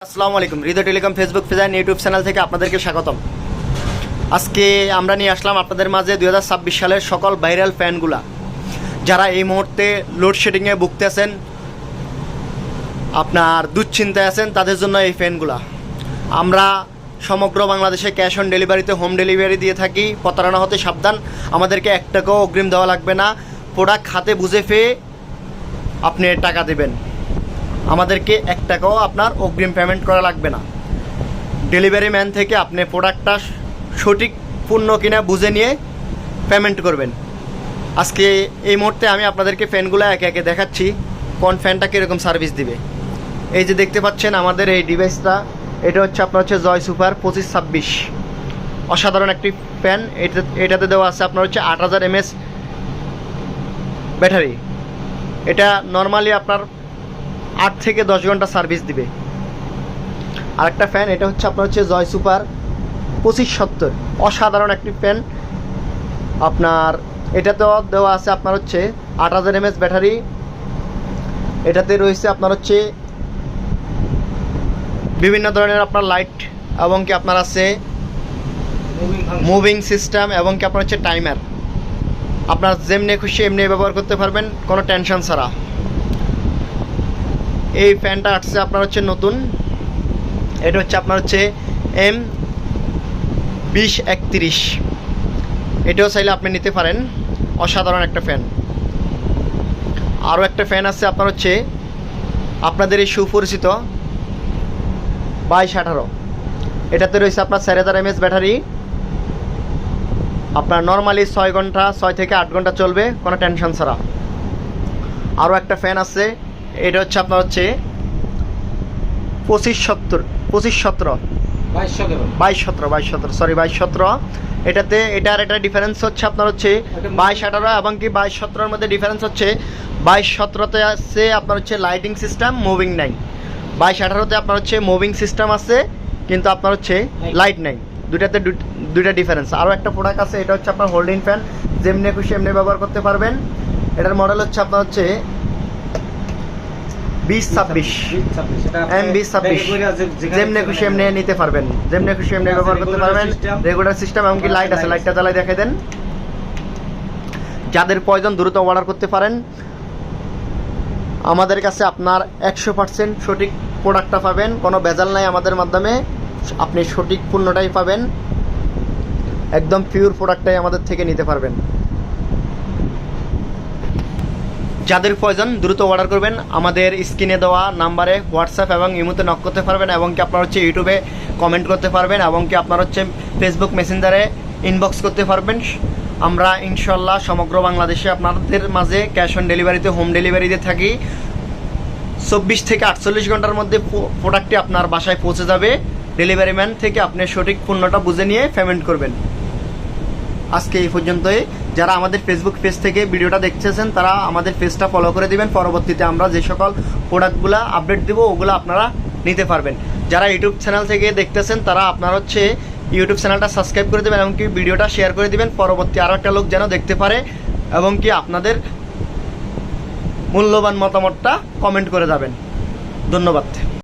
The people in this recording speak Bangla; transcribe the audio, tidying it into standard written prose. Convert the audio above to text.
আসসালামু আলাইকুম। Hriday telecom Facebook page and YouTube channel থেকে আপনাদেরকে স্বাগতম। আজকে আমরা নিয়ে আসলাম আপনাদের মাঝে 2026 সালের সকল ভাইরাল ফ্যানগুলা, যারা এই মুহূর্তে লোডশেডিংয়ে ভুগতেছেন, আপনার দুশ্চিন্তায় আছেন, তাদের জন্য এই ফ্যানগুলা। আমরা সমগ্র বাংলাদেশে ক্যাশ অন ডেলিভারিতে হোম ডেলিভারি দিয়ে থাকি। প্রতারণা হতে সাবধান। আমাদেরকে 1 টাকাও অগ্রিম দেওয়া লাগবে না। প্রোডাক্ট হাতে বুঝে পেয়ে আপনি টাকা দেবেন। আমাদেরকে 1 টাকাও আপনার অগ্রিম পেমেন্ট করা লাগবে না। ডেলিভারি ম্যান থেকে আপনি প্রোডাক্টটা সঠিক পূর্ণ কিনা বুঝে নিয়ে পেমেন্ট করবেন। আজকে এই মুহূর্তে আমি আপনাদেরকে ফ্যানগুলো একে একে দেখাচ্ছি কোন ফ্যানটা কীরকম সার্ভিস দিবে। এই যে দেখতে পাচ্ছেন আমাদের এই ডিভাইসটা, এটা হচ্ছে আপনার হচ্ছে জয় সুপার 2526। অসাধারণ একটি ফ্যান। এটাতে দেওয়া আছে আপনার হচ্ছে 8000 mAh ব্যাটারি। এটা নর্মালি আপনার 8 থেকে 10 ঘন্টা সার্ভিস দিবে। আরেকটা ফ্যান, এটা হচ্ছে আপনার হচ্ছে জয় সুপার 2570। অসাধারণ একটি ফ্যান। আপনার এটাতেও দেওয়া আছে আপনার হচ্ছে 8000 mAh ব্যাটারি। এটাতে রয়েছে আপনার হচ্ছে বিভিন্ন ধরনের আপনার লাইট, এবং কি আপনার আছে মুভিং সিস্টেম, এবং কি আপনার হচ্ছে টাইমার। আপনার যেমনি খুশি এমনি ব্যবহার করতে পারবেন কোনো টেনশন ছাড়া। এই ফ্যানটা আসছে আপনার হচ্ছে নতুন। এটা হচ্ছে আপনার হচ্ছে M2031। এটাও চাইলে আপনি নিতে পারেন। অসাধারণ একটা ফ্যান। আরও একটা ফ্যান আছে আপনার হচ্ছে আপনাদের এই সুপরিচিত 2218। এটাতে রয়েছে আপনার 4000 mAh ব্যাটারি। আপনার নর্মালি 6 থেকে 8 ঘন্টা চলবে কোনো টেনশন ছাড়া। আরও একটা ফ্যান আছে, এটা হচ্ছে আপনার হচ্ছে 2217। এটার একটা ডিফারেন্স হচ্ছে আপনার হচ্ছে 2218 এবং কি 2217 মধ্যে ডিফারেন্স হচ্ছে 2217তে আছে আপনার হচ্ছে লাইটিং সিস্টেম, মুভিং নাই। 2218তে আপনার হচ্ছে মুভিং সিস্টেম আছে, কিন্তু আপনার হচ্ছে লাইট নাই। দুইটা ডিফারেন্স। আরও একটা প্রোডাক্ট আছে, এটা হচ্ছে আপনার হোল্ডিং ফ্যান। যেমনি খুশি এমনি ব্যবহার করতে পারবেন। এটার মডেল হচ্ছে আপনার হচ্ছে 2026 M2026। যেমনি খুশি এমনি নিতে পারবেন, যেমনি খুশি এমনি ব্যবহার করতে পারবেন। রেগুলার সিস্টেম, এমনকি লাইট আছে, লাইটটা জ্বালাই দেখে দেন। যাদের প্রয়োজন দ্রুত অর্ডার করতে পারেন। আমাদের কাছে আপনার 100% সঠিক প্রোডাক্টটা পাবেন, কোনো ভেজাল নাই। আমাদের মাধ্যমে আপনি সঠিক পণ্যটাই পাবেন, একদম পিওর প্রোডাক্টটাই আমাদের থেকে নিতে পারবেন। যাদের প্রয়োজন দ্রুত অর্ডার করবেন। আমাদের স্ক্রিনে দেওয়া নাম্বারে হোয়াটসঅ্যাপ এবং ইমোতে নক করতে পারবেন, এবং কি আপনার হচ্ছে ইউটিউবে কমেন্ট করতে পারবেন, এবং কি আপনার হচ্ছে ফেসবুক মেসেঞ্জারে ইনবক্স করতে পারবেন। আমরা ইনশাল্লাহ সমগ্র বাংলাদেশে আপনাদের মাঝে ক্যাশ অন ডেলিভারিতে হোম ডেলিভারিতে থাকি। 24 থেকে 48 ঘন্টার মধ্যে প্রোডাক্টটি আপনার বাসায় পৌঁছে যাবে। ডেলিভারি ম্যান থেকে আপনি সঠিক পণ্যটা বুঝে নিয়ে পেমেন্ট করবেন। আজকে এই পর্যন্তই। যারা আমাদের ফেসবুক পেজ থেকে ভিডিওটা দেখতেছেন, তারা আমাদের পেজটা ফলো করে দিবেন। পরবর্তীতে আমরা যে সকল প্রোডাক্টগুলো আপডেট দেবো ওগুলো আপনারা নিতে পারবেন। যারা ইউটিউব চ্যানেল থেকে দেখতেছেন, তারা আপনার হচ্ছে ইউটিউব চ্যানেলটা সাবস্ক্রাইব করে দেবেন, এবং কি ভিডিওটা শেয়ার করে দিবেন। পরবর্তী আরও একটা লোক যেন দেখতে পারে, এবং কি আপনাদের মূল্যবান মতামতটা কমেন্ট করে যাবেন। ধন্যবাদ।